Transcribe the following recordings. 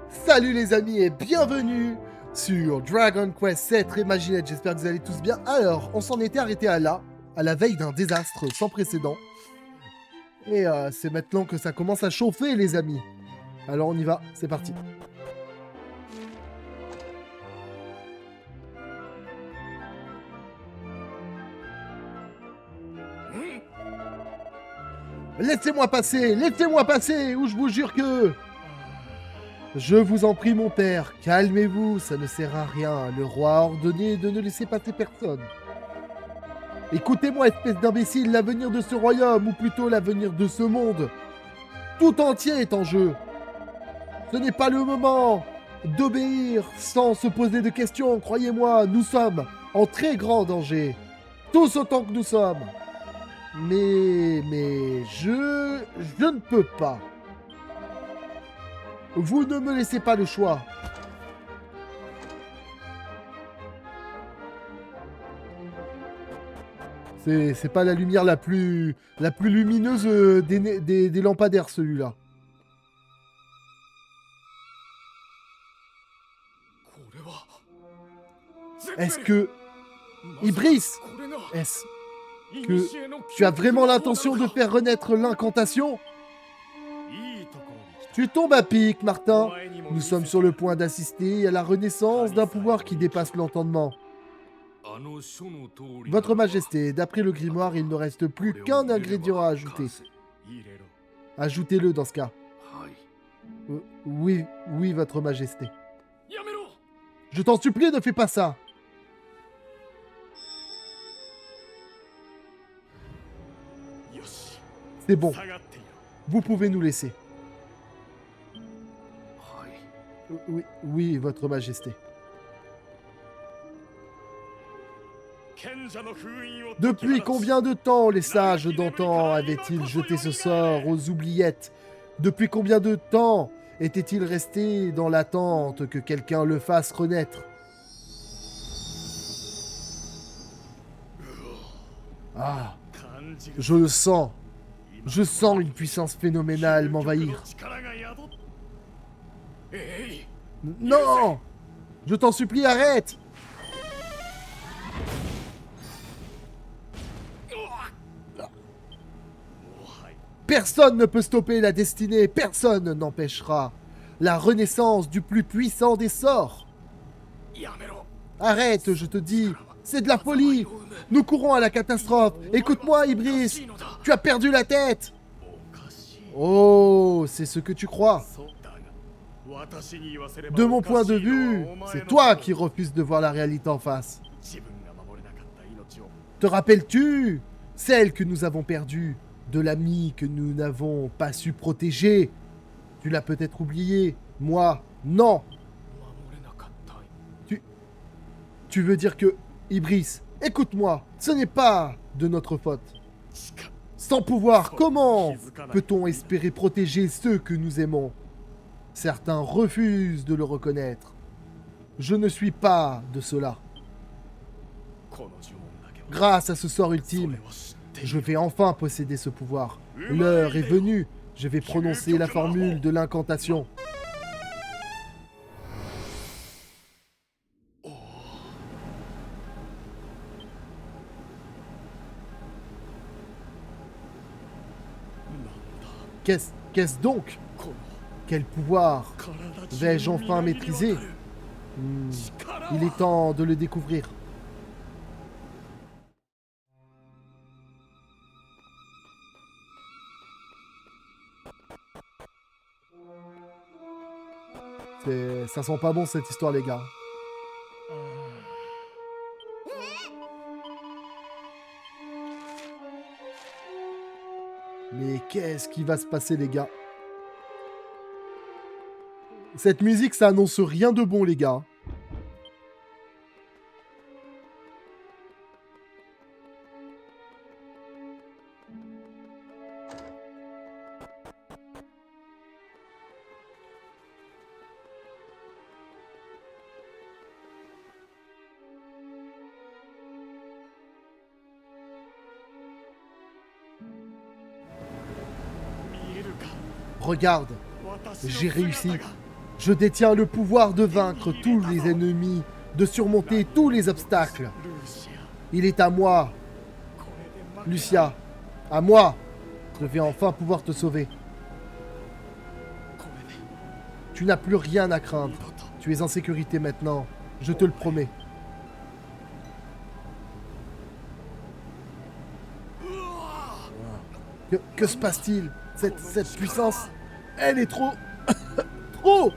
Salut les amis et bienvenue sur Dragon Quest 7 Reimagined, j'espère que vous allez tous bien. Alors, on s'en était arrêté à la veille d'un désastre sans précédent. Et c'est maintenant que ça commence à chauffer les amis. Alors on y va, c'est parti. Laissez-moi passer, ou je vous jure que... Je vous en prie mon père, calmez-vous, ça ne sert à rien. Le roi a ordonné de ne laisser passer personne. Écoutez-moi, espèce d'imbécile, l'avenir de ce royaume, ou plutôt l'avenir de ce monde, tout entier est en jeu. Ce n'est pas le moment d'obéir sans se poser de questions, croyez-moi, nous sommes en très grand danger. Tous autant que nous sommes. Mais je ne peux pas. Vous ne me laissez pas le choix. C'est pas la lumière la plus lumineuse des lampadaires, celui-là. Est-ce que... Ibris, est-ce que tu as vraiment l'intention de faire renaître l'incantation? Tu tombes à pic, Martin. Nous sommes sur le point d'assister à la renaissance d'un pouvoir qui dépasse l'entendement. Votre Majesté, d'après le grimoire, il ne reste plus qu'un ingrédient à ajouter. Ajoutez-le dans ce cas. Oui, Votre Majesté. Je t'en supplie, ne fais pas ça. C'est bon. Vous pouvez nous laisser. Oui, Votre Majesté. Depuis combien de temps les sages d'antan avaient-ils jeté ce sort aux oubliettes? Depuis combien de temps étaient-ils restés dans l'attente que quelqu'un le fasse renaître? Ah, je le sens. Je sens une puissance phénoménale m'envahir. Non! Je t'en supplie, arrête! Personne ne peut stopper la destinée, personne n'empêchera la renaissance du plus puissant des sorts. Arrête, je te dis, c'est de la folie. Nous courons à la catastrophe. Écoute-moi, Ibris, tu as perdu la tête. Oh, c'est ce que tu crois. De mon point de vue, c'est toi qui refuses de voir la réalité en face. Te rappelles-tu celle que nous avons perdue, de l'ami que nous n'avons pas su protéger? Tu l'as peut-être oublié. Moi, non. Tu veux dire que... Ibris, écoute-moi, ce n'est pas de notre faute. Sans pouvoir, comment peut-on espérer protéger ceux que nous aimons? Certains refusent de le reconnaître. Je ne suis pas de cela. Grâce à ce sort ultime, je vais enfin posséder ce pouvoir. L'heure est venue, je vais prononcer la formule de l'incantation. Qu'est-ce donc? Quel pouvoir vais-je enfin maîtriser? Il est temps de le découvrir. Ça sent pas bon cette histoire, les gars. Mais qu'est-ce qui va se passer, les gars? Cette musique, ça annonce rien de bon, les gars. Regarde, j'ai réussi. Je détiens le pouvoir de vaincre tous les ennemis, de surmonter tous les obstacles. Il est à moi, Lucia, à moi. Je vais enfin pouvoir te sauver. Tu n'as plus rien à craindre. Tu es en sécurité maintenant, je te le promets. Que se passe-t-il? Cette puissance, elle est trop... trop...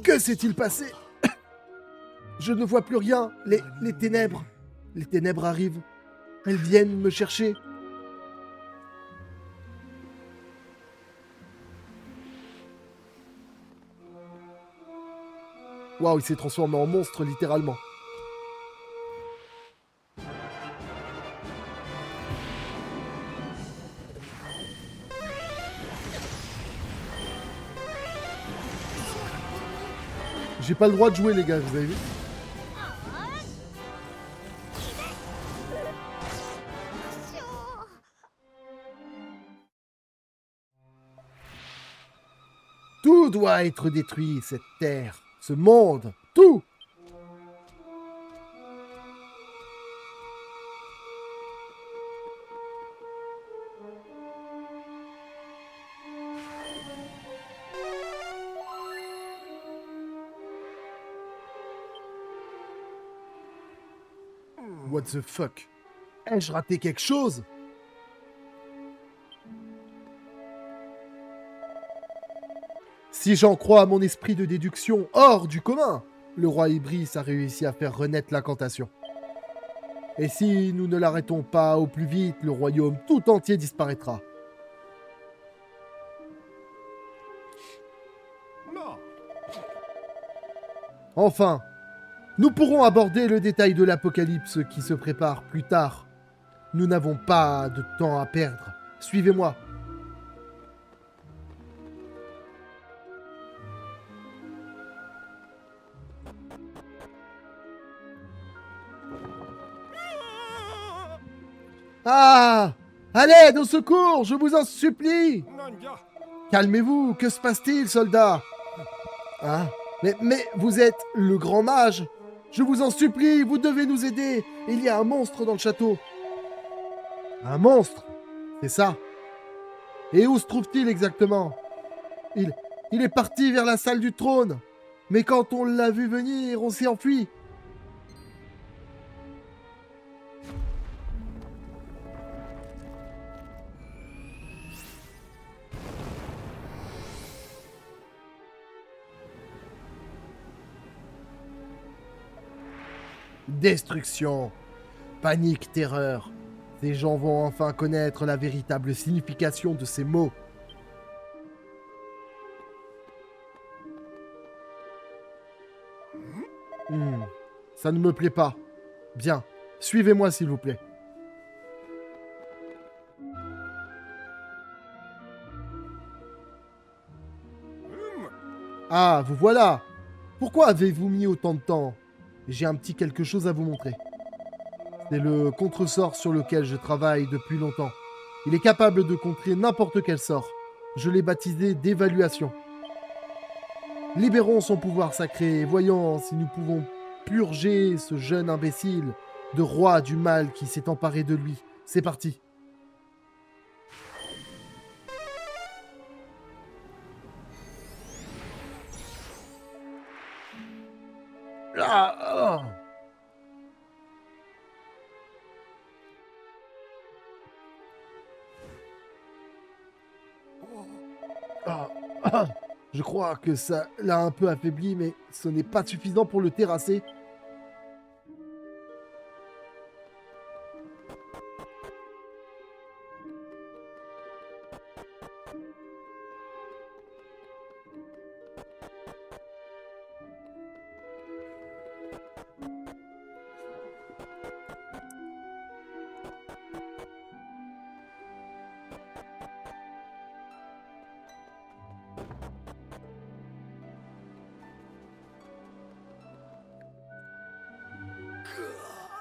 Que s'est-il passé? Je ne vois plus rien. Les ténèbres. Les ténèbres arrivent. Elles viennent me chercher. Waouh, il s'est transformé en monstre, littéralement. J'ai pas le droit de jouer, les gars, vous avez vu? Tout doit être détruit, cette terre, ce monde, tout! What the fuck? Ai-je raté quelque chose? Si j'en crois à mon esprit de déduction hors du commun, le roi Ibris a réussi à faire renaître l'incantation. Et si nous ne l'arrêtons pas au plus vite, le royaume tout entier disparaîtra. Enfin, nous pourrons aborder le détail de l'apocalypse qui se prépare plus tard. Nous n'avons pas de temps à perdre. Suivez-moi. Ah! À l'aide, au secours, je vous en supplie! Calmez-vous, que se passe-t-il, soldat? Ah, mais vous êtes le grand mage. Je vous en supplie, vous devez nous aider. Il y a un monstre dans le château. Un monstre? C'est ça. Et où se trouve-t-il exactement? Il est parti vers la salle du trône. Mais quand on l'a vu venir, on s'est enfui. Destruction, panique, terreur. Ces gens vont enfin connaître la véritable signification de ces mots. Ça ne me plaît pas. Bien, suivez-moi s'il vous plaît. Ah, vous voilà. Pourquoi avez-vous mis autant de temps? J'ai un petit quelque chose à vous montrer. C'est le contresort sur lequel je travaille depuis longtemps. Il est capable de contrer n'importe quel sort. Je l'ai baptisé d'évaluation. Libérons son pouvoir sacré et voyons si nous pouvons purger ce jeune imbécile de roi du mal qui s'est emparé de lui. C'est parti. Ah, oh. Ah, ah. Je crois que ça l'a un peu affaibli, mais ce n'est pas suffisant pour le terrasser.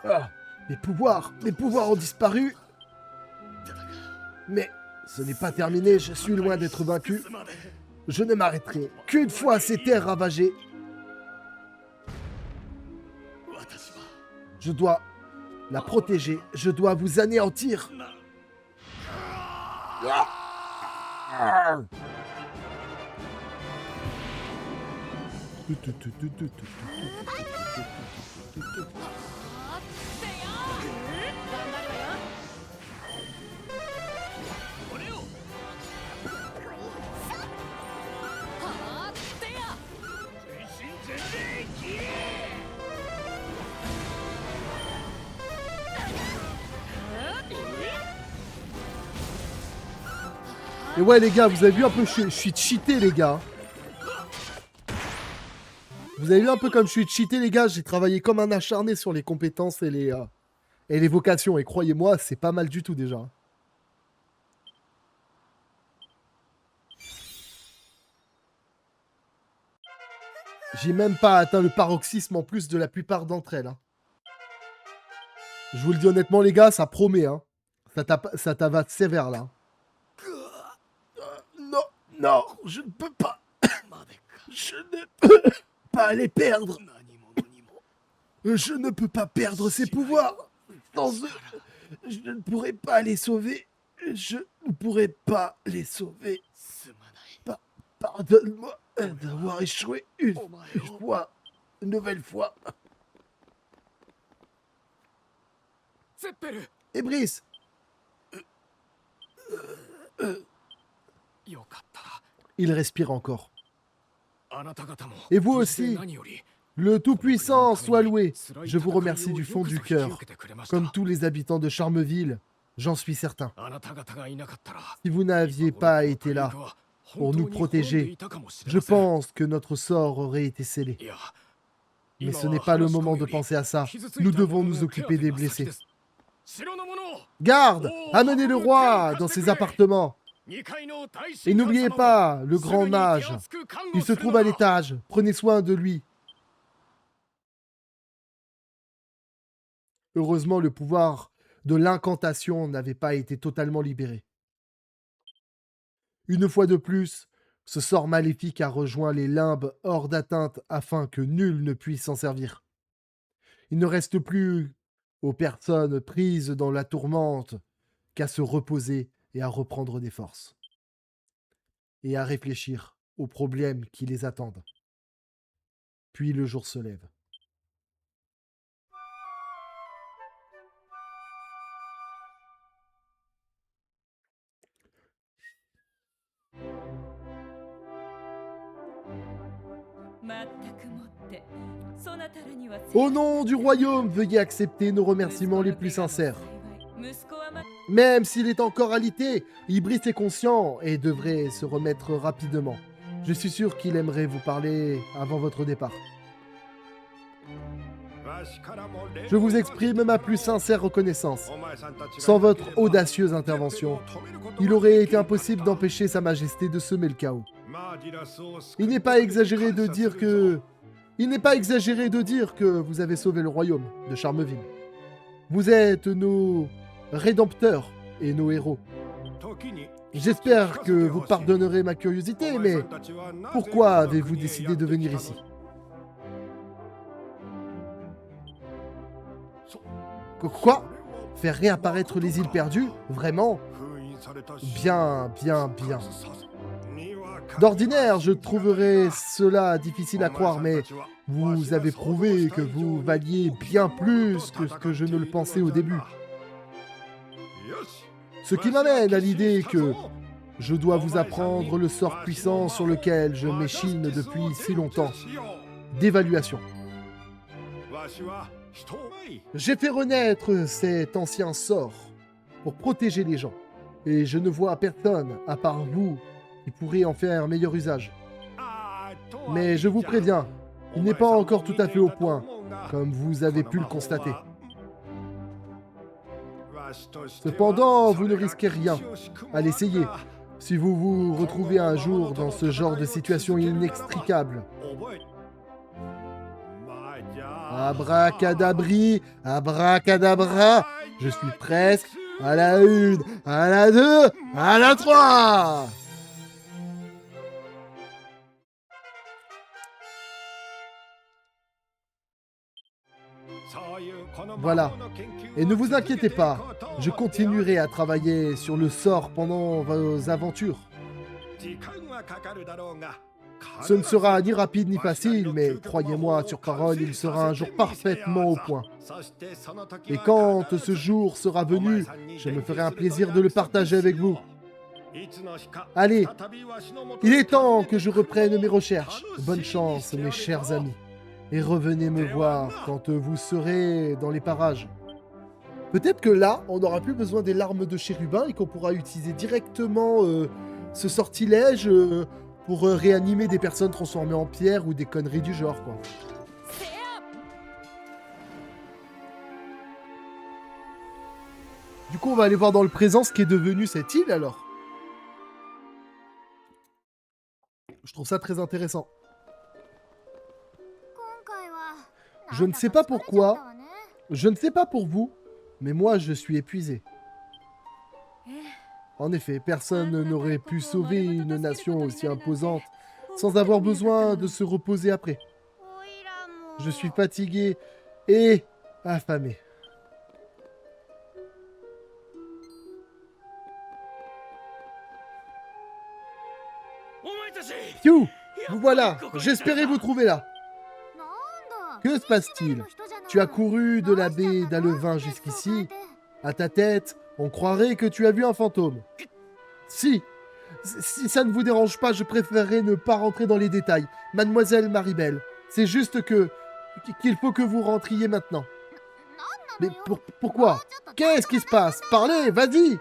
Ah, mes pouvoirs ont disparu. Mais Ce n'est pas terminé, je suis loin d'être vaincu. Je ne m'arrêterai qu'une fois ces terres ravagées. Je dois la protéger, je dois vous anéantir. Et ouais les gars, vous avez vu un peu, je suis cheaté les gars. Vous avez vu un peu comme je suis cheaté les gars, j'ai travaillé comme un acharné sur les compétences et les vocations. Et croyez-moi, c'est pas mal du tout déjà. J'ai même pas atteint le paroxysme en plus de la plupart d'entre elles. Hein. Je vous le dis honnêtement les gars, ça promet. Hein. Ça t'avate sévère là. Non, non, je ne peux pas. Je ne peux pas les perdre. Je ne peux pas perdre ces pouvoirs. Sans eux, je ne pourrai pas les sauver. Je ne pourrai pas les sauver. Pardonne-moi d'avoir échoué une fois, une nouvelle fois. Et Brice. Il respire encore. Et vous aussi, le Tout-Puissant soit loué. Je vous remercie du fond du cœur. Comme tous les habitants de Charmeville, j'en suis certain. Si vous n'aviez pas été là pour nous protéger, je pense que notre sort aurait été scellé. Mais ce n'est pas le moment de penser à ça. Nous devons nous occuper des blessés. Garde, amenez le roi dans ses appartements. Et n'oubliez pas le grand mage. Il se trouve à l'étage. Prenez soin de lui. Heureusement, le pouvoir de l'incantation n'avait pas été totalement libéré. Une fois de plus, ce sort maléfique a rejoint les limbes hors d'atteinte afin que nul ne puisse s'en servir. Il ne reste plus aux personnes prises dans la tourmente qu'à se reposer et à reprendre des forces. Et à réfléchir aux problèmes qui les attendent. Puis le jour se lève. Au nom du royaume, veuillez accepter nos remerciements les plus sincères. Même s'il est encore alité, Ibris est conscient et devrait se remettre rapidement. Je suis sûr qu'il aimerait vous parler avant votre départ. Je vous exprime ma plus sincère reconnaissance. Sans votre audacieuse intervention, il aurait été impossible d'empêcher Sa Majesté de semer le chaos. Il n'est pas exagéré de dire que vous avez sauvé le royaume de Charmeville. Vous êtes nos rédempteurs et nos héros. J'espère que vous pardonnerez ma curiosité, mais pourquoi avez-vous décidé de venir ici? Quoi? Faire réapparaître les îles perdues? Vraiment? Bien, bien, bien. D'ordinaire, je trouverais cela difficile à croire, mais vous avez prouvé que vous valiez bien plus que ce que je ne le pensais au début. Ce qui m'amène à l'idée que je dois vous apprendre le sort puissant sur lequel je m'échine depuis si longtemps. D'évaluation. J'ai fait renaître cet ancien sort pour protéger les gens. Et je ne vois personne, à part vous, qui pourrait en faire meilleur usage. Mais je vous préviens, il n'est pas encore tout à fait au point, comme vous avez pu le constater. Cependant, vous ne risquez rien à l'essayer si vous vous retrouvez un jour dans ce genre de situation inextricable. Abracadabri, abracadabra, je suis presque À la 1, à la 2, à la 3. Voilà. Et ne vous inquiétez pas, je continuerai à travailler sur le sort pendant vos aventures. Ce ne sera ni rapide ni facile, mais croyez-moi sur parole, il sera un jour parfaitement au point. Et quand ce jour sera venu, je me ferai un plaisir de le partager avec vous. Allez, il est temps que je reprenne mes recherches. Bonne chance, mes chers amis. Et revenez me voir quand vous serez dans les parages. Peut-être que là, on n'aura plus besoin des larmes de chérubin et qu'on pourra utiliser directement ce sortilège pour réanimer des personnes transformées en pierre ou des conneries du genre, quoi. Du coup, on va aller voir dans le présent ce qu'est devenu cette île, alors. Je trouve ça très intéressant. Je ne sais pas pourquoi, je ne sais pas pour vous, mais moi, je suis épuisé. En effet, personne n'aurait pu sauver une nation aussi imposante sans avoir besoin de se reposer après. Je suis fatigué et affamé. Phew, vous voilà, j'espérais vous trouver là. Que se passe-t-il? Tu as couru de la baie d'Alevin jusqu'ici. À ta tête, on croirait que tu as vu un fantôme. Si ça ne vous dérange pas, je préférerais ne pas rentrer dans les détails. Mademoiselle Maribel, c'est juste qu'il faut que vous rentriez maintenant. Mais pourquoi? Qu'est-ce qui se passe? Parlez, vas-y!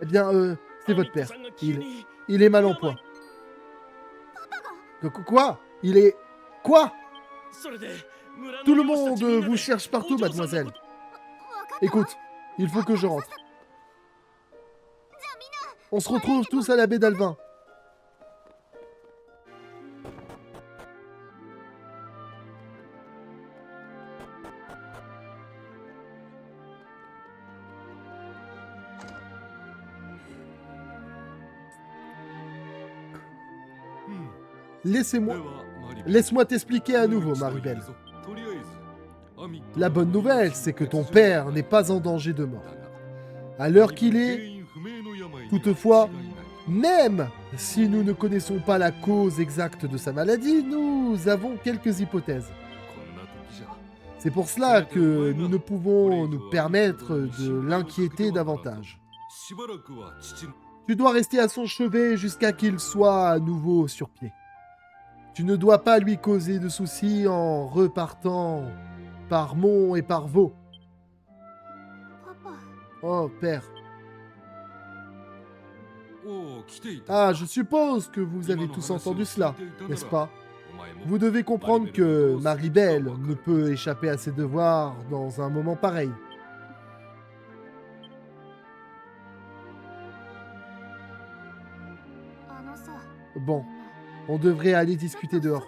Eh bien, c'est votre père. Il est mal en point. Quoi? Il est... Quoi? Tout le monde vous cherche partout, mademoiselle. Écoute, il faut que je rentre. On se retrouve tous à la baie d'Alvin. Laisse-moi t'expliquer à nouveau, Maribel. La bonne nouvelle, c'est que ton père n'est pas en danger de mort. À l'heure qu'il est, toutefois, même si nous ne connaissons pas la cause exacte de sa maladie, nous avons quelques hypothèses. C'est pour cela que nous ne pouvons nous permettre de l'inquiéter davantage. Tu dois rester à son chevet jusqu'à qu'il soit à nouveau sur pied. Tu ne dois pas lui causer de soucis en repartant par Mont et par Vaux. Oh, père. Ah, je suppose que vous avez tous entendu cela, n'est-ce pas? Vous devez comprendre que Maribel ne peut échapper à ses devoirs dans un moment pareil. Bon, on devrait aller discuter dehors.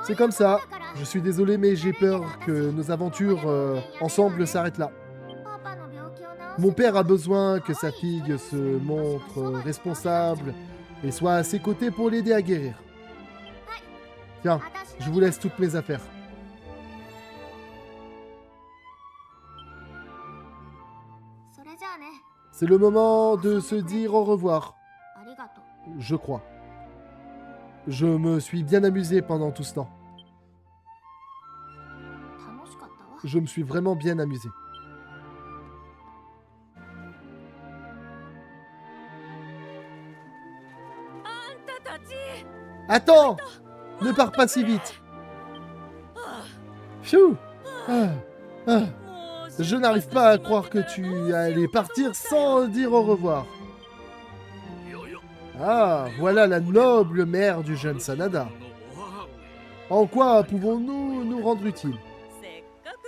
C'est comme ça. Je suis désolé, mais j'ai peur que nos aventures ensemble s'arrêtent là. Mon père a besoin que sa fille se montre responsable et soit à ses côtés pour l'aider à guérir. Tiens, je vous laisse toutes mes affaires. C'est le moment de se dire au revoir. Je crois. Je me suis bien amusé pendant tout ce temps. Je me suis vraiment bien amusé. Attends! Ne pars pas si vite! Pfiou! Je n'arrive pas à croire que tu allais partir sans dire au revoir. Ah, voilà la noble mère du jeune Sanada. En quoi pouvons-nous nous rendre utiles?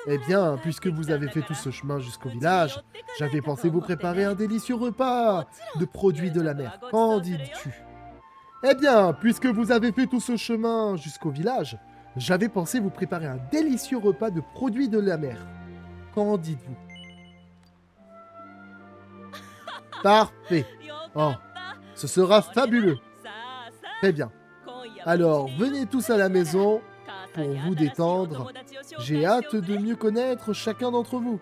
Eh bien, puisque vous avez fait tout ce chemin jusqu'au village, j'avais pensé vous préparer un délicieux repas de produits de la mer. Qu'en dis-tu? Eh bien, puisque vous avez fait tout ce chemin jusqu'au village, j'avais pensé vous préparer un délicieux repas de produits de la mer. Qu'en dites-vous? Parfait. Oh, ce sera fabuleux. Très bien. Alors, venez tous à la maison pour vous détendre. J'ai hâte de mieux connaître chacun d'entre vous.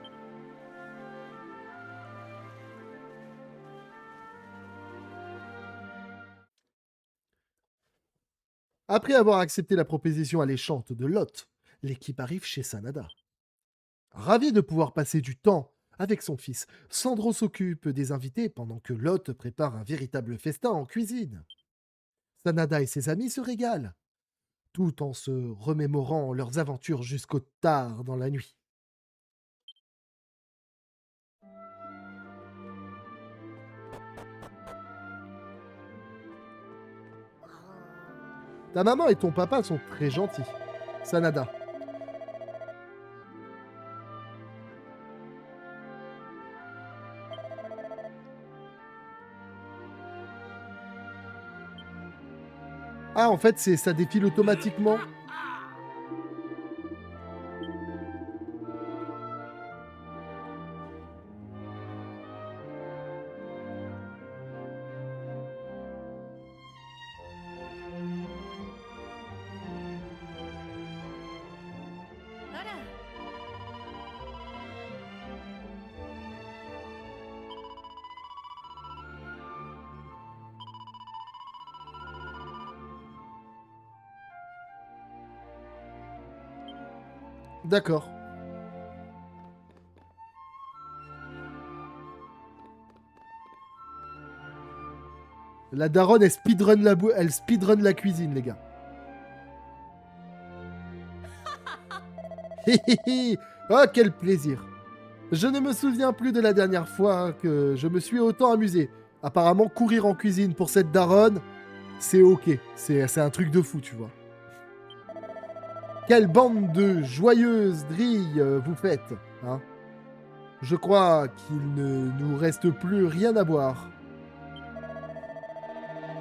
Après avoir accepté la proposition alléchante de Lot, l'équipe arrive chez Sanada. Ravi de pouvoir passer du temps avec son fils, Sandro s'occupe des invités pendant que Lot prépare un véritable festin en cuisine. Sanada et ses amis se régalent, tout en se remémorant leurs aventures jusqu'au tard dans la nuit. Ta maman et ton papa sont très gentils. Sanada. Ah, en fait, ça défile automatiquement. D'accord. La daronne, elle speedrun la cuisine, les gars. Hé hé hé. Oh, quel plaisir. Je ne me souviens plus de la dernière fois que je me suis autant amusé. Apparemment, courir en cuisine pour cette daronne, c'est ok. C'est un truc de fou, tu vois. Quelle bande de joyeuses drilles vous faites, hein? Je crois qu'il ne nous reste plus rien à boire.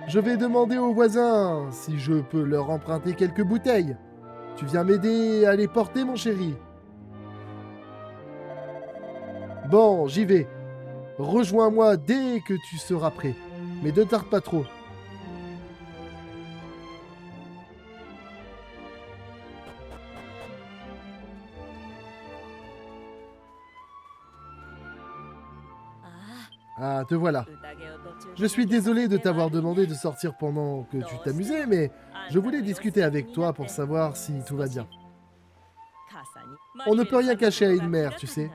Je vais demander aux voisins si je peux leur emprunter quelques bouteilles. Tu viens m'aider à les porter, mon chéri? Bon, j'y vais. Rejoins-moi dès que tu seras prêt. Mais ne tarde pas trop. Ah, te voilà. Je suis désolé de t'avoir demandé de sortir pendant que tu t'amusais, mais je voulais discuter avec toi pour savoir si tout va bien. On ne peut rien cacher à une mère, tu sais.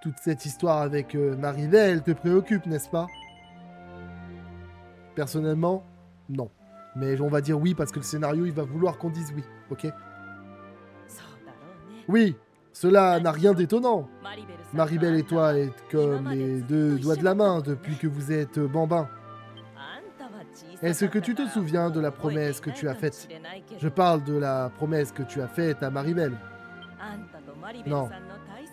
Toute cette histoire avec Maribel te préoccupe, n'est-ce pas? Personnellement, non. Mais on va dire oui parce que le scénario, il va vouloir qu'on dise oui, ok? Oui, cela n'a rien d'étonnant. Maribel et toi êtes comme les deux doigts de la main depuis que vous êtes bambins. Est-ce que tu te souviens de la promesse que tu as faite? Je parle de la promesse que tu as faite à Maribel. Non,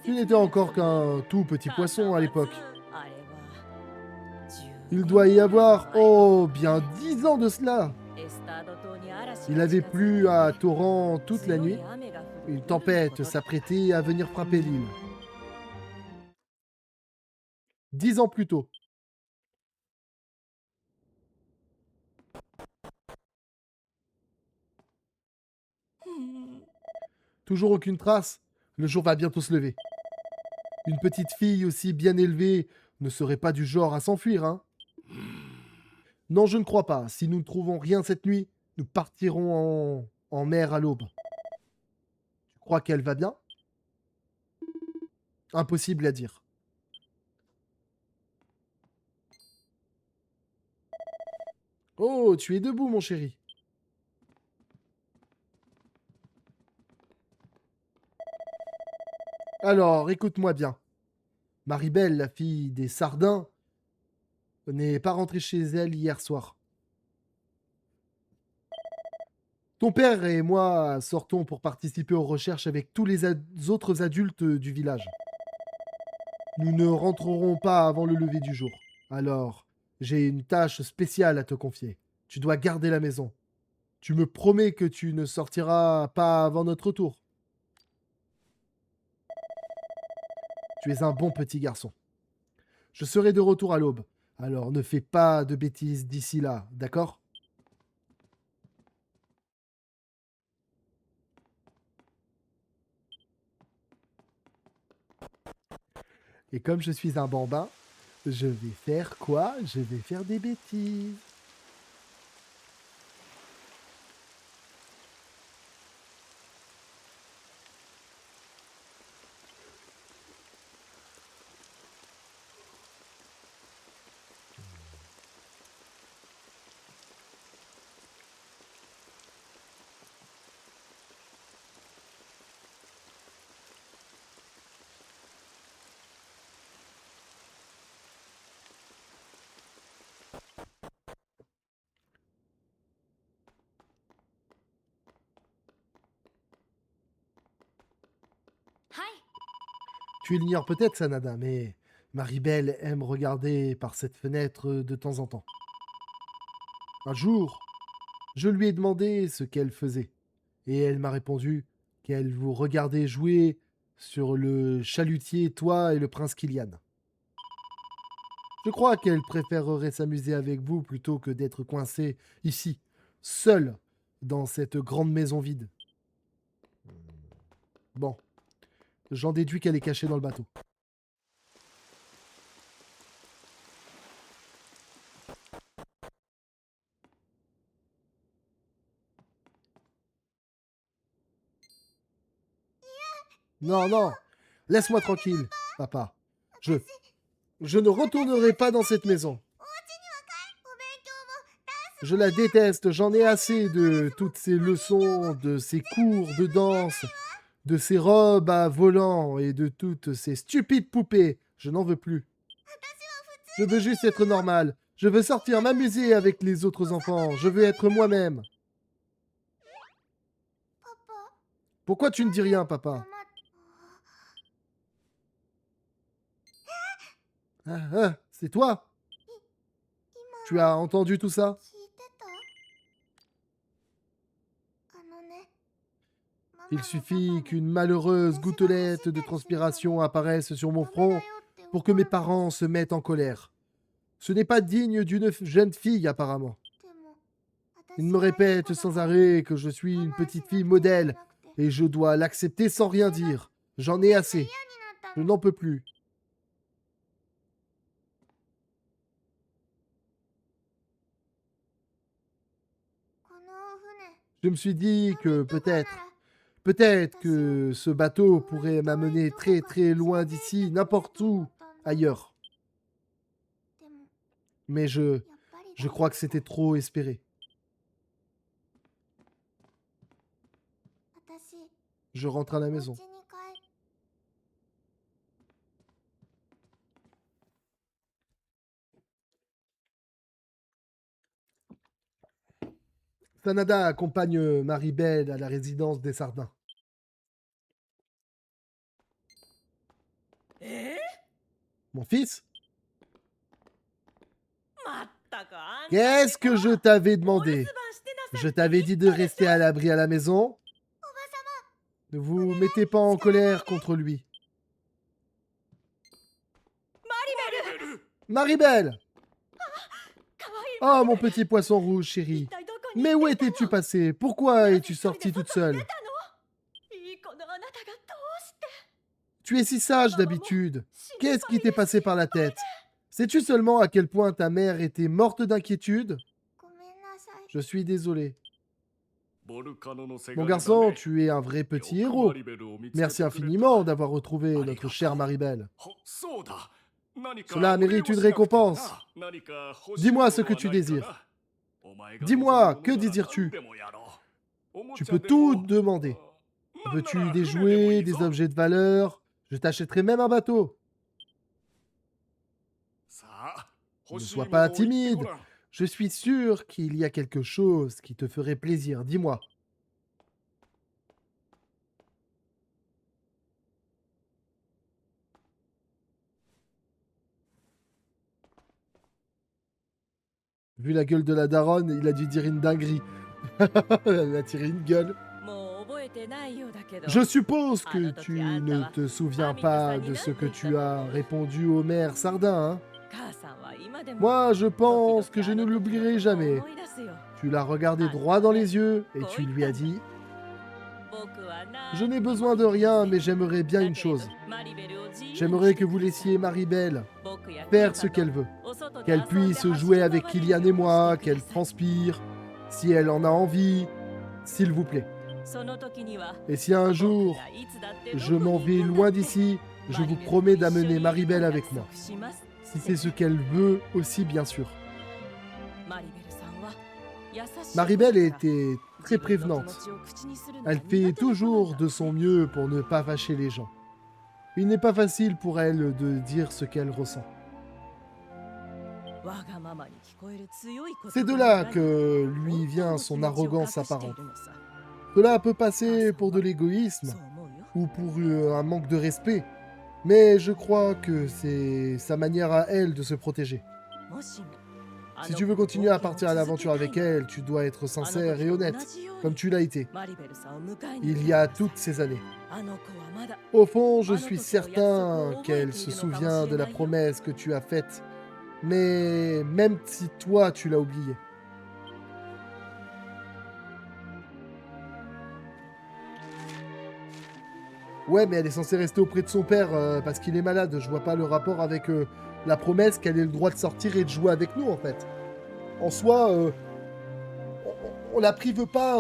tu n'étais encore qu'un tout petit poisson à l'époque. Il doit y avoir, oh, bien 10 ans de cela. Il avait plu à torrent toute la nuit. Une tempête s'apprêtait à venir frapper l'île. 10 ans plus tôt. Toujours aucune trace. Le jour va bientôt se lever. Une petite fille aussi bien élevée ne serait pas du genre à s'enfuir, hein? Non, je ne crois pas. Si nous ne trouvons rien cette nuit, nous partirons en mer à l'aube. Tu crois qu'elle va bien? Impossible à dire. Oh, tu es debout, mon chéri. Alors, écoute-moi bien. Maribel, la fille des Sardins, n'est pas rentrée chez elle hier soir. Ton père et moi sortons pour participer aux recherches avec tous les autres adultes du village. Nous ne rentrerons pas avant le lever du jour. Alors, j'ai une tâche spéciale à te confier. Tu dois garder la maison. Tu me promets que tu ne sortiras pas avant notre retour. Tu es un bon petit garçon. Je serai de retour à l'aube. Alors ne fais pas de bêtises d'ici là, d'accord? Et comme je suis un bambin, je vais faire quoi? Je vais faire des bêtises. Tu l'ignores peut-être, Sanada, mais Maribel aime regarder par cette fenêtre de temps en temps. Un jour, je lui ai demandé ce qu'elle faisait, et elle m'a répondu qu'elle vous regardait jouer sur le chalutier, toi et le prince Kilian. Je crois qu'elle préférerait s'amuser avec vous plutôt que d'être coincée ici, seule, dans cette grande maison vide. Bon, j'en déduis qu'elle est cachée dans le bateau. Non, non, laisse-moi tranquille, papa. Je, je ne retournerai pas dans cette maison. Je la déteste, j'en ai assez de toutes ces leçons, de ces cours de danse, de ces robes à volants et de toutes ces stupides poupées. Je n'en veux plus. Je veux juste être normal. Je veux sortir m'amuser avec les autres enfants. Je veux être moi-même. Pourquoi tu ne dis rien, papa? Ah, ah, c'est toi? Tu as entendu tout ça? Il suffit qu'une malheureuse gouttelette de transpiration apparaisse sur mon front pour que mes parents se mettent en colère. Ce n'est pas digne d'une jeune fille, apparemment. Ils me répètent sans arrêt que je suis une petite fille modèle et je dois l'accepter sans rien dire. J'en ai assez. Je n'en peux plus. Je me suis dit que peut-être que ce bateau pourrait m'amener très très loin d'ici, n'importe où ailleurs. Mais je crois que c'était trop espéré. Je rentre à la maison. Sanada accompagne Maribel à la résidence des Sardins. Mon fils? Qu'est-ce que je t'avais demandé? Je t'avais dit de rester à l'abri à la maison? Ne vous mettez pas en colère contre lui. Maribel! Oh, mon petit poisson rouge, chéri. Mais où étais-tu passé? Pourquoi es-tu sortie toute seule? Tu es si sage d'habitude. Qu'est-ce qui t'est passé par la tête? Sais-tu seulement à quel point ta mère était morte d'inquiétude? Je suis désolé. Mon garçon, tu es un vrai petit héros. Merci infiniment d'avoir retrouvé notre chère Maribel. Cela mérite une récompense. Dis-moi ce que tu désires. Dis-moi, que désires-tu? Tu peux tout demander. Veux-tu des jouets, des objets de valeur? Je t'achèterai même un bateau. Ne sois pas timide. Je suis sûr qu'il y a quelque chose qui te ferait plaisir. Dis-moi. Vu la gueule de la daronne, il a dû dire une dinguerie. Elle a tiré une gueule. Je suppose que tu ne te souviens pas de ce que tu as répondu au maire Sardin, hein? Moi, je pense que je ne l'oublierai jamais. Tu l'as regardé droit dans les yeux et tu lui as dit « Je n'ai besoin de rien, mais j'aimerais bien une chose. J'aimerais que vous laissiez Maribel faire ce qu'elle veut. Qu'elle puisse jouer avec Kylian et moi, qu'elle transpire, si elle en a envie, s'il vous plaît. Et si un jour, je m'en vais loin d'ici, je vous promets d'amener Maribel avec moi. Si c'est ce qu'elle veut aussi, bien sûr. » Maribel était très prévenante. Elle fait toujours de son mieux pour ne pas fâcher les gens. Il n'est pas facile pour elle de dire ce qu'elle ressent. C'est de là que lui vient son arrogance apparente. Cela peut passer pour de l'égoïsme ou pour un manque de respect, mais je crois que c'est sa manière à elle de se protéger. Si tu veux continuer à partir à l'aventure avec elle, tu dois être sincère et honnête, comme tu l'as été, il y a toutes ces années. Au fond, je suis certain qu'elle se souvient de la promesse que tu as faite, mais même si toi, tu l'as oubliée. Ouais, mais elle est censée rester auprès de son père parce qu'il est malade. Je vois pas le rapport avec la promesse qu'elle ait le droit de sortir et de jouer avec nous, en fait. En soi, on la prive pas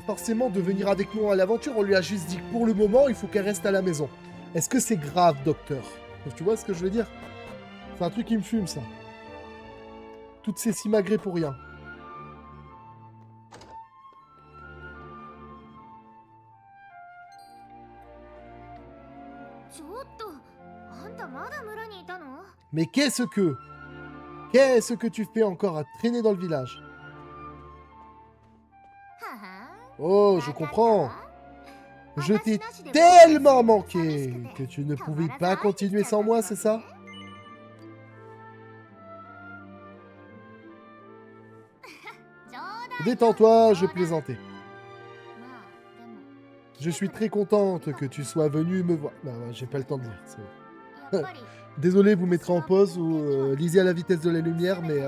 forcément de venir avec nous à l'aventure. On lui a juste dit que pour le moment, il faut qu'elle reste à la maison. Est-ce que c'est grave, docteur? Tu vois ce que je veux dire? C'est un truc qui me fume, ça. Toutes ces simagrées pour rien. Mais qu'est-ce que tu fais encore à traîner dans le village? Oh, je comprends. Je t'ai tellement manqué que tu ne pouvais pas continuer sans moi, c'est ça? Détends-toi, je plaisantais. Je suis très contente que tu sois venu me voir. Non, j'ai pas le temps de lire. Désolé, vous mettrez en pause ou lisez à la vitesse de la lumière, mais...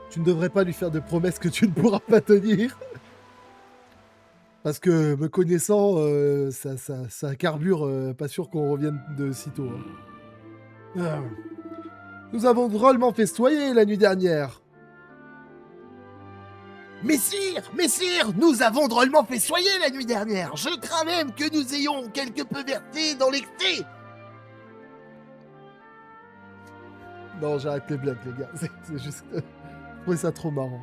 Tu ne devrais pas lui faire de promesses que tu ne pourras pas tenir. Parce que, me connaissant, ça carbure, pas sûr qu'on revienne de sitôt. Hein. Nous avons drôlement festoyé la nuit dernière. Messire, nous avons drôlement festoyé la nuit dernière. Je crains même que nous ayons quelque peu versé dans l'excès. Non, j'arrête les blagues, les gars. C'est juste... Je trouvais ça trop marrant.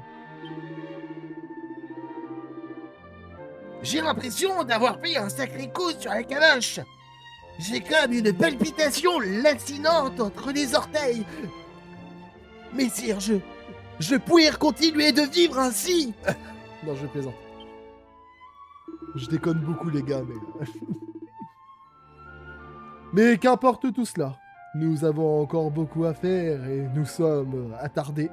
J'ai l'impression d'avoir pris un sacré coup sur la caloche. J'ai comme une palpitation lancinante entre les orteils. Messire, je pourrais continuer de vivre ainsi. Non, je plaisante. Je déconne beaucoup, les gars, mais... Mais qu'importe tout cela. Nous avons encore beaucoup à faire et nous sommes attardés.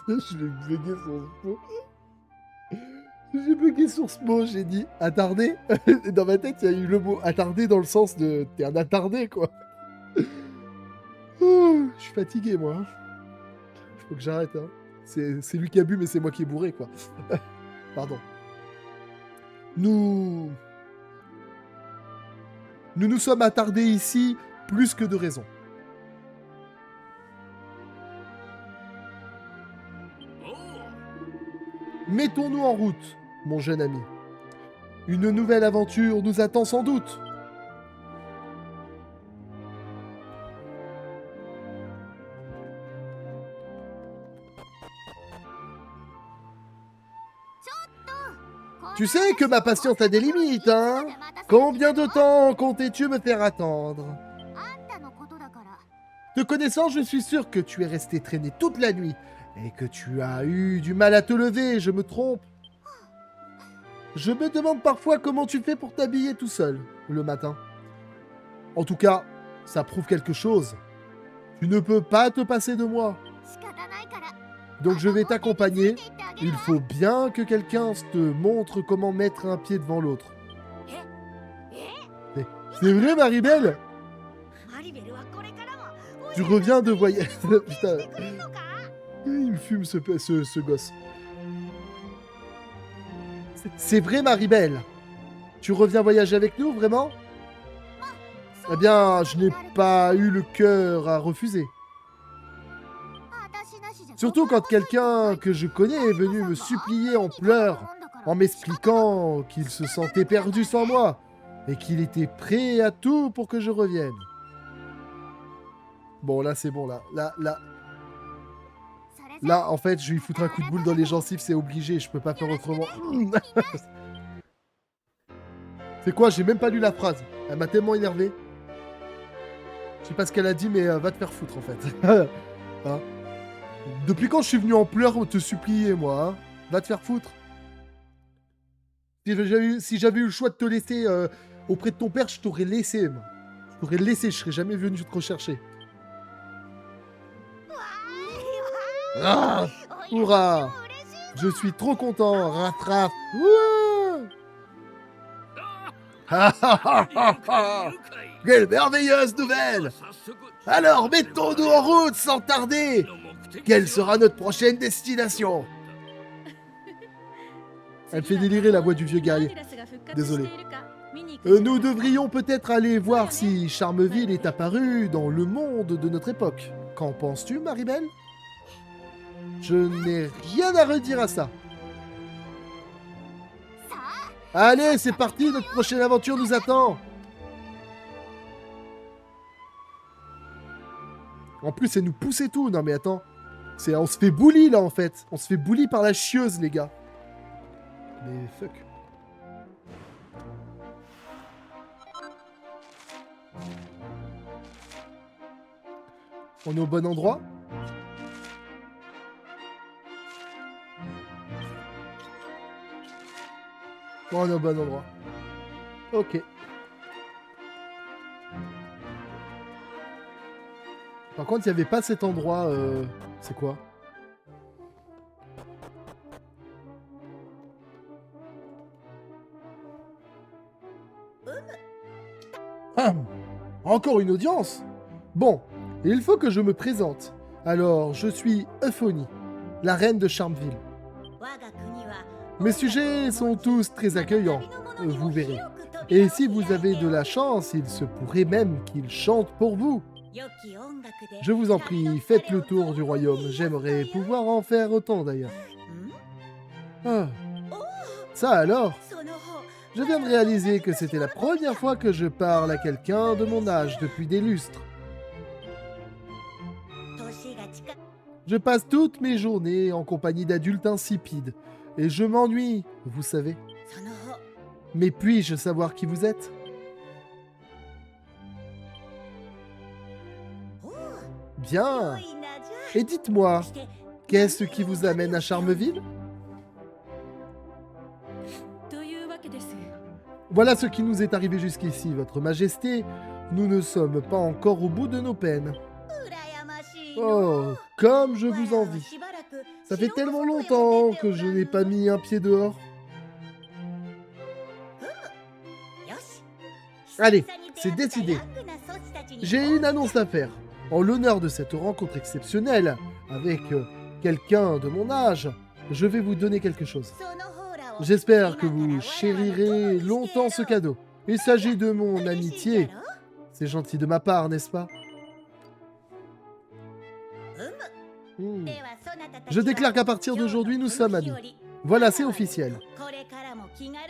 Je vais bugger sur ce mot. J'ai bugué sur ce mot, j'ai dit attardé. Dans ma tête, il y a eu le mot attardé dans le sens de t'es un attardé, quoi. Oh, je suis fatigué, moi. Faut que j'arrête, hein. C'est lui qui a bu, mais c'est moi qui ai bourré, quoi. Pardon. Nous nous sommes attardés ici plus que de raison. Mettons-nous en route, mon jeune ami. Une nouvelle aventure nous attend sans doute. Tu sais que ma patience a des limites, hein? Combien de temps comptais-tu me faire attendre? Te connaissant, je suis sûr que tu es resté traîner toute la nuit et que tu as eu du mal à te lever, je me trompe. Je me demande parfois comment tu fais pour t'habiller tout seul le matin. En tout cas, ça prouve quelque chose. Tu ne peux pas te passer de moi. Donc je vais t'accompagner. Il faut bien que quelqu'un te montre comment mettre un pied devant l'autre. C'est vrai, Maribel? Tu reviens de voyage... Putain. Il me fume ce gosse. C'est vrai, Maribel? Tu reviens voyager avec nous, vraiment? Eh bien, je n'ai pas eu le cœur à refuser. Surtout quand quelqu'un que je connais est venu me supplier en pleurs, en m'expliquant qu'il se sentait perdu sans moi, et qu'il était prêt à tout pour que je revienne. Bon, là, c'est bon, là. Là, en fait, je vais lui foutre un coup de boule dans les gencives, c'est obligé, je peux pas faire autrement. C'est quoi? J'ai même pas lu la phrase. Elle m'a tellement énervé. Je sais pas ce qu'elle a dit, mais va te faire foutre, en fait. Hein? Depuis quand je suis venu en pleurs te supplier, moi, hein? Va te faire foutre. Si j'avais eu le choix de te laisser auprès de ton père, je t'aurais laissé. Moi. Je t'aurais laissé, je serais jamais venu te rechercher. Ah, hurrah! Je suis trop content, rattrape. Quelle merveilleuse nouvelle! Alors, mettons-nous en route sans tarder! Quelle sera notre prochaine destination? Elle fait délirer la voix du vieux guerrier. Désolé. Nous devrions peut-être aller voir si Charmeville est apparu dans le monde de notre époque. Qu'en penses-tu, Maribel? Je n'ai rien à redire à ça. Allez, c'est parti, notre prochaine aventure nous attend. En plus, elle nous pousse et tout. Non mais attends. On se fait bully là en fait. On se fait bully par la chieuse, les gars. Mais fuck. On est au bon endroit? Bon, on est au bon endroit. Ok. Par contre, il n'y avait pas cet endroit... C'est quoi? Encore une audience? Bon, il faut que je me présente. Alors, je suis Euphonie, la reine de Charmeville. Mes sujets sont tous très accueillants, vous verrez. Et si vous avez de la chance, il se pourrait même qu'ils chantent pour vous. Je vous en prie, faites le tour du royaume. J'aimerais pouvoir en faire autant d'ailleurs. Ah. Ça alors? Je viens de réaliser que c'était la première fois que je parle à quelqu'un de mon âge depuis des lustres. Je passe toutes mes journées en compagnie d'adultes insipides. Et je m'ennuie, vous savez. Mais puis-je savoir qui vous êtes? Bien. Et dites-moi, Qu'est-ce qui vous amène à Charmeville? Voilà ce qui nous est arrivé jusqu'ici, Votre Majesté. Nous ne sommes pas encore au bout de nos peines. Oh, comme je vous envie. Ça fait tellement longtemps que je n'ai pas mis un pied dehors. Allez, c'est décidé. J'ai une annonce à faire. En l'honneur de cette rencontre exceptionnelle avec quelqu'un de mon âge, je vais vous donner quelque chose. J'espère que vous chérirez longtemps ce cadeau. Il s'agit de mon amitié. C'est gentil de ma part, n'est-ce pas? Je déclare qu'à partir d'aujourd'hui, nous sommes amis. Voilà, c'est officiel.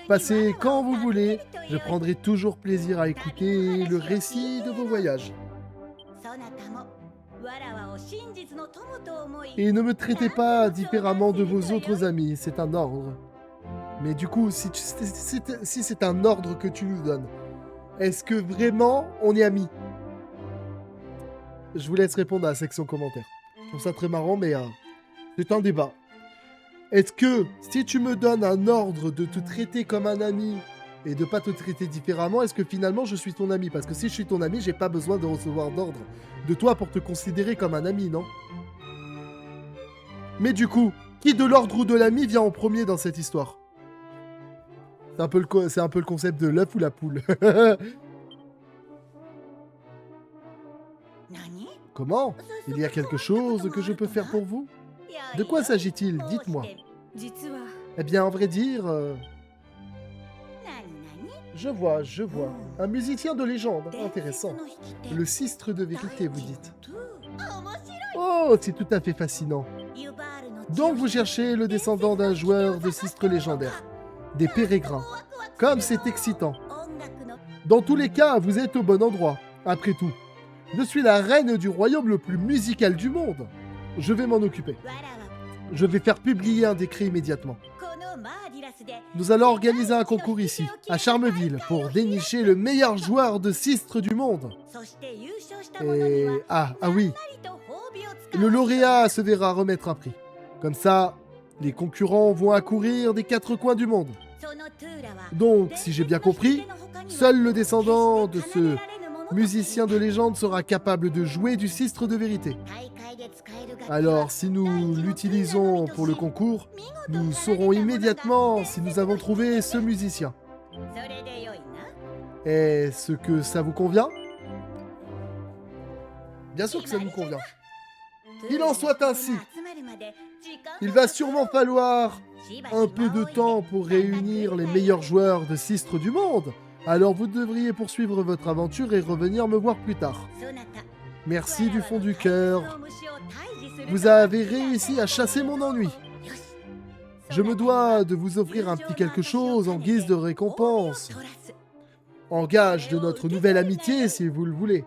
Passez quand vous voulez. Je prendrai toujours plaisir à écouter le récit de vos voyages. Et ne me traitez pas différemment de vos autres amis, c'est un ordre. Mais du coup, si c'est un ordre que tu nous donnes, est-ce que vraiment on est amis? Je vous laisse répondre à la section commentaires. Je trouve ça très marrant, mais c'est un débat. Est-ce que si tu me donnes un ordre de te traiter comme un ami et de pas te traiter différemment, est-ce que finalement je suis ton ami? Parce que si je suis ton ami, j'ai pas besoin de recevoir d'ordre de toi pour te considérer comme un ami, non? Mais du coup, qui de l'ordre ou de l'ami vient en premier dans cette histoire? C'est un peu le concept de l'œuf ou la poule. Comment? Il y a quelque chose que je peux faire pour vous? De quoi s'agit-il? Dites-moi. Eh bien, en vrai dire... Je vois. Un musicien de légende. Intéressant. Le sistre de vérité, vous dites. Oh, c'est tout à fait fascinant. Donc, vous cherchez le descendant d'un joueur de sistre légendaire. Des pérégrins. Comme c'est excitant. Dans tous les cas, vous êtes au bon endroit. Après tout, je suis la reine du royaume le plus musical du monde. Je vais m'en occuper. Je vais faire publier un décret immédiatement. Nous allons organiser un concours ici, à Charmeville, pour dénicher le meilleur joueur de sistre du monde. Et... Ah oui. Le lauréat se verra remettre un prix. Comme ça, les concurrents vont accourir des 4 coins du monde. Donc, si j'ai bien compris, seul le descendant de ce musicien de légende sera capable de jouer du sistre de vérité. Alors, si nous l'utilisons pour le concours, nous saurons immédiatement si nous avons trouvé ce musicien. Est-ce que ça vous convient? Bien sûr que ça nous convient. Qu'il en soit ainsi. Il va sûrement falloir un peu de temps pour réunir les meilleurs joueurs de sistre du monde. Alors vous devriez poursuivre votre aventure et revenir me voir plus tard. Merci du fond du cœur. Vous avez réussi à chasser mon ennui. Je me dois de vous offrir un petit quelque chose en guise de récompense. En gage de notre nouvelle amitié, si vous le voulez.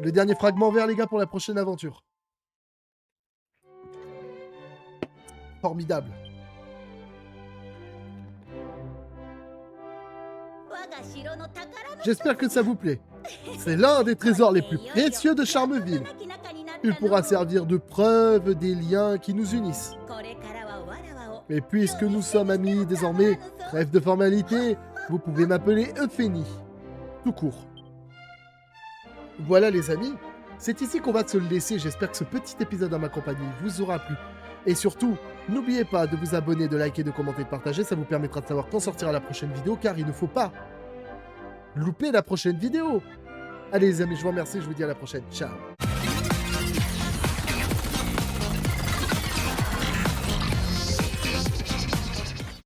Le dernier fragment vert, les gars, pour la prochaine aventure. Formidable. J'espère que ça vous plaît. C'est l'un des trésors les plus précieux de Charmeville. Il pourra servir de preuve des liens qui nous unissent. Et puisque nous sommes amis désormais, trêve de formalité, vous pouvez m'appeler Euphénie. Tout court. Voilà les amis, c'est ici qu'on va se le laisser. J'espère que ce petit épisode en ma compagnie vous aura plu. Et surtout, n'oubliez pas de vous abonner, de liker, de commenter, de partager. Ça vous permettra de savoir quand sortira la prochaine vidéo, car il ne faut pas louper la prochaine vidéo. Allez les amis, je vous remercie, je vous dis à la prochaine. Ciao.